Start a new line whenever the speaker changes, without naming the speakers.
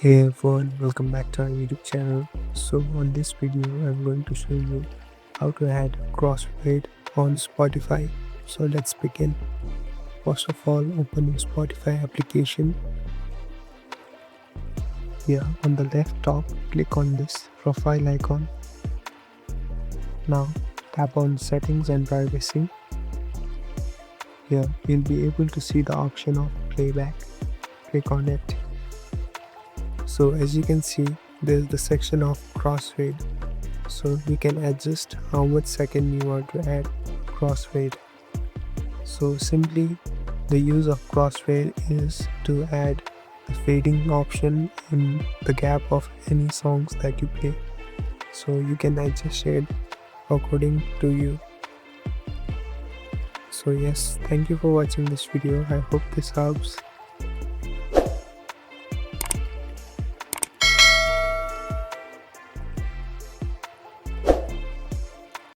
Hey everyone, welcome back to our YouTube channel. So on this video I'm going to show you how to add crossfade on Spotify. So let's begin. First of all, open your Spotify application. Here on the left top, click on this profile icon. Now tap on settings and privacy. Here you'll be able to see the option of playback. Click on it. So as you can see, there's the section of crossfade. So you can adjust how much second you want to add crossfade. So simply the use of crossfade is to add the fading option in the gap of any songs that you play. So you can adjust it according to you. So yes, thank you for watching this video. I hope this helps.